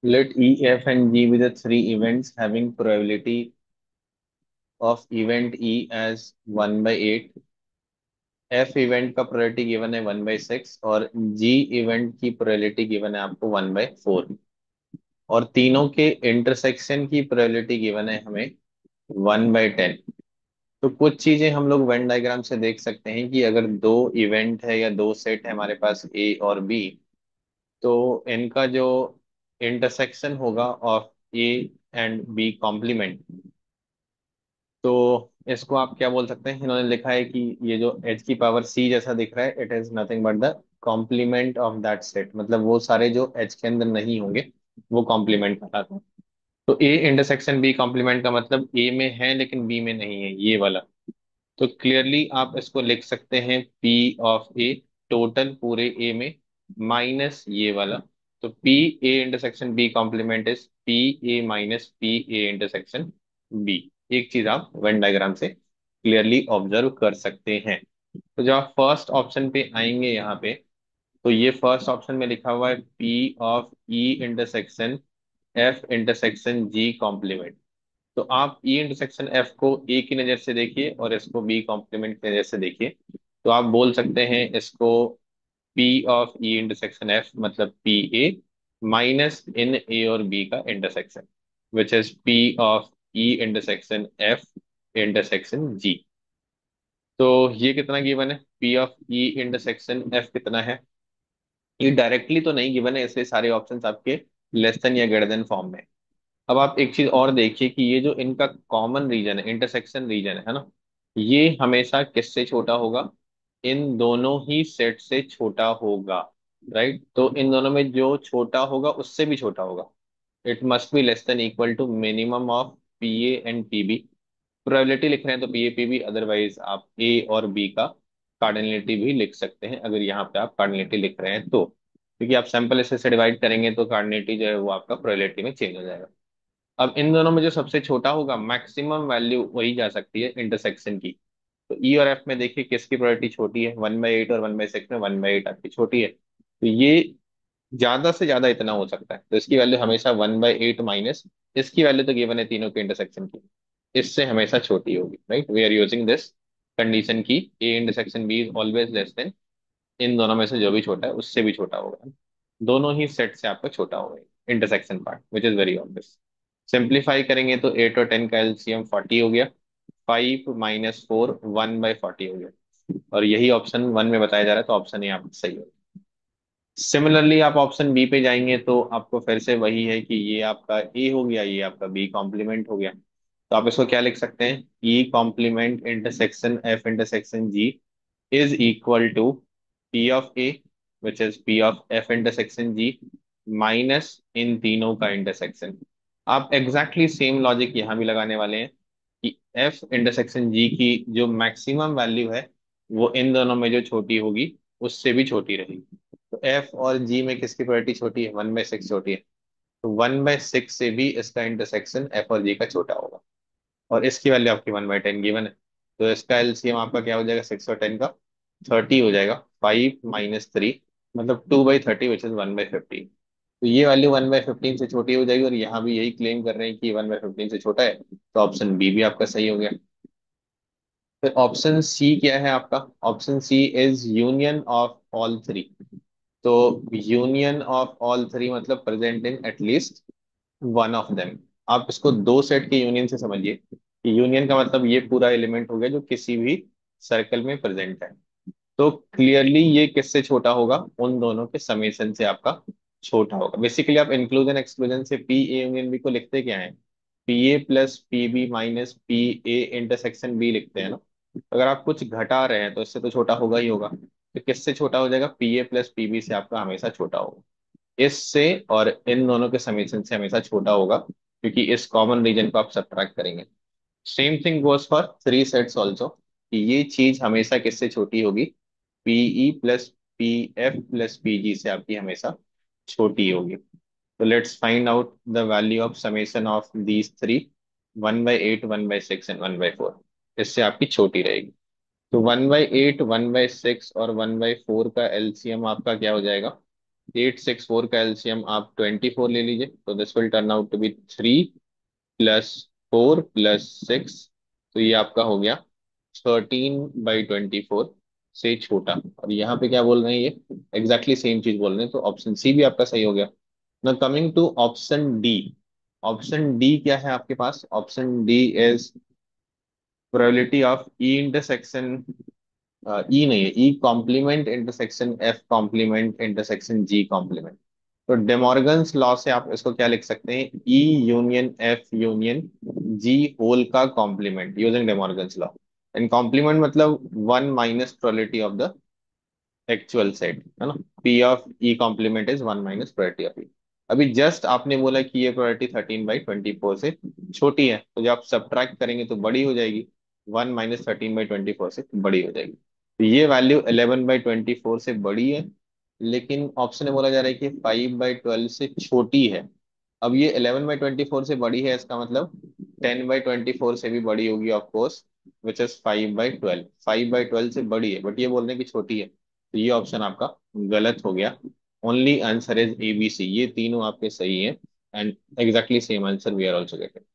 Let E, F, and G be the three events having probability of event E as 1/8. F event का probability given है 1/6 और G event की probability given है आपको 1/4 और तीनों के इंटरसेक्शन की प्रोबेबिलिटी गिवन है हमें 1/10। तो कुछ चीजें हम लोग वेन डायग्राम से देख सकते हैं कि अगर दो इवेंट है या दो सेट है हमारे पास ए और बी, तो इनका जो इंटरसेक्शन होगा of A and B complement, तो इसको आप क्या बोल सकते हैं। इन्होंने लिखा है कि ये जो एच की पावर सी जैसा दिख रहा है, it is nothing but the complement of that set, मतलब वो सारे जो एच के अंदर नहीं होंगे वो कॉम्प्लीमेंट कहलाते हैं। तो ए इंटरसेक्शन बी कॉम्प्लीमेंट का मतलब ए में है लेकिन बी में नहीं है, ये वाला। तो क्लियरली आप इसको लिख सकते हैं पी ऑफ ए, टोटल पूरे ए में, माइनस ये वाला। तो P A intersection B complement is P A minus P A intersection B. एक चीज आप वेन डायग्राम से क्लियरली ऑब्जर्व कर सकते हैं। तो जब आप फर्स्ट ऑप्शन पे आएंगे यहाँ पे, तो ये फर्स्ट ऑप्शन में लिखा हुआ है P of E intersection F intersection G complement. तो आप ई इंटरसेक्शन एफ को ए की नजर से देखिए और इसको बी कॉम्प्लीमेंट की नजर से देखिए। तो आप बोल सकते हैं इसको P of E intersection F मतलब पी ए माइनस इन ए और बी का intersection, which is P of E intersection F intersection G. तो ये कितना गिवन है, P of E intersection F कितना है। ये डायरेक्टली तो नहीं गिवन है, इसलिए सारे ऑप्शंस आपके लेस देन या ग्रेटर देन फॉर्म में। अब आप एक चीज और देखिए कि ये जो इनका कॉमन रीजन है, इंटरसेक्शन रीजन है ना, ये हमेशा किससे छोटा होगा, इन दोनों ही सेट से छोटा होगा। राइट, तो इन दोनों में जो छोटा होगा उससे भी छोटा होगा। It must be less than equal to minimum of P A and P B. Probability लिख रहे हैं तो P A P B, otherwise आप ए और बी का कार्डिनलिटी भी लिख सकते हैं अगर यहाँ पे आप कार्डिनलिटी लिख रहे हैं तो, क्योंकि आप सैंपल से डिवाइड करेंगे तो कार्डिनलिटी जो है वो आपका प्रोबेबिलिटी में चेंज हो जाएगा। अब इन दोनों में जो सबसे छोटा होगा, मैक्सिमम वैल्यू वही जा सकती है इंटरसेक्शन की। तो ई और एफ में देखिए किसकी प्रोबेबिलिटी छोटी है, 1/8 और 1/6 में 1/8 आपकी छोटी है। तो ये ज्यादा से ज्यादा इतना हो सकता है, तो इसकी वैल्यू हमेशा 1/8 माइनस इसकी वैल्यू तो गिवन है तीनों के इंटरसेक्शन की, इससे हमेशा छोटी होगी। Right, we are using this condition की A intersection B is always less than, इन दोनों में से जो भी छोटा है उससे भी छोटा होगा, दोनों ही सेट से आपका छोटा होगा intersection part, which is very obvious. Simplify करेंगे तो 8 और 10 का एलसीएम 40 हो गया, 5 - 4 1/40 हो गया, और यही ऑप्शन वन में बताया जा रहा है, तो ऑप्शन ए आपका सही होगा। सिमिलरली आप ऑप्शन बी पे जाएंगे तो आपको फिर से वही है कि ये आपका ए हो गया, ये आपका बी कॉम्प्लीमेंट हो गया। तो आप इसको क्या लिख सकते हैं, E complement intersection F intersection G is equal to P of A which is P of F intersection G minus इन तीनों का इंटरसेक्शन। आप एग्जैक्टली सेम लॉजिक यहाँ भी लगाने वाले हैं कि एफ इंटरसेक्शन जी की जो मैक्सिमम वैल्यू है वो इन दोनों में जो छोटी होगी उससे भी छोटी रहेगी। तो एफ और जी में किसकी प्रोबेबिलिटी छोटी है, 1/6 छोटी है। तो 1/6 से भी इसका इंटरसेक्शन एफ और जी का छोटा होगा, और इसकी वैल्यू आपकी 1/10 गिवन है। तो इसका एलसीएम आपका क्या हो जाएगा, 6 और 10 का 30 हो जाएगा, 5 - 3 मतलब 2/30 विच इज 1/15। तो ये वैल्यू 1/15 से छोटी हो जाएगी, और यहाँ भी यही क्लेम कर रहे हैं कि 1/15 से छोटा है, तो ऑप्शन बी भी आपका सही हो गया। फिर ऑप्शन सी क्या है आपका, option C is union of all three. तो यूनियन ऑफ ऑल थ्री मतलब present in at least one of them. आप इसको दो सेट के यूनियन से समझिए कि यूनियन का मतलब ये पूरा एलिमेंट हो गया जो किसी भी सर्कल में प्रेजेंट है। तो क्लियरली ये किससे छोटा होगा, उन दोनों के समेशन से आपका छोटा होगा। बेसिकली आप इंक्लूजन एक्सक्लूजन से पी ए यूनियन बी को लिखते क्या है, P A plus P B minus P A intersection B लिखते हैं ना। अगर आप कुछ घटा रहे हैं तो इससे तो छोटा होगा ही होगा, तो किससे छोटा हो जाएगा, P A plus P B से आपका हमेशा छोटा होगा, इससे और इन दोनों के समेशन से हमेशा छोटा होगा, क्योंकि इस कॉमन रीजन को आप सब्ट्रैक्ट करेंगे। Same thing goes for three sets also, कि ये चीज हमेशा किससे छोटी होगी, P E plus P F plus P G से आपकी हमेशा छोटी होगी। तो let's find out the value of summation of these three, 1/8 1/6 and 1/4, इससे आपकी छोटी रहेगी। तो 1/8 1/6 और 1/4 का एलसीएम आपका क्या हो जाएगा, 8 6 4 का एलसीएम आप 24 ले लीजिए, तो this will turn out to be 3 + 4 + 6। तो ये आपका हो गया 13/24 से छोटा। और यहाँ पे क्या बोल रहे हैं, ये एग्जैक्टली सेम चीज बोल रहे हैं, तो ऑप्शन सी भी आपका सही हो गया। ना coming to option D. Option D क्या है आपके पास? Option D is probability of E intersection, E नहीं है, E complement intersection F complement intersection G complement. तो डेमोर्गन्स लॉ से आप इसको क्या लिख सकते हैं? E union F union G whole का complement using De Morgan's law. And complement मतलब one minus probability of the actual set, है ना। P of E complement is one minus probability of E. अभी जस्ट आपने बोला कि ये प्रोबेबिलिटी 13/24 से छोटी है, तो जब आप सब्ट्रैक्ट करेंगे तो बड़ी हो जाएगी, 1 - 13/24 से बड़ी हो जाएगी। तो ये वैल्यू 11/24 से बड़ी है, लेकिन ऑप्शन में बोला जा रहा है कि 5/12 से छोटी है। अब ये 11/24 से बड़ी है, इसका मतलब 10/24 से भी बड़ी होगी ऑफ कोर्स, विच इज 5/12। 5/12 से बड़ी है, बट ये बोल रहे हैं कि छोटी है, तो ये ऑप्शन आपका गलत हो गया। Only answer is ABC। ये तीनों आपके सही है, and exactly same answer we are also getting.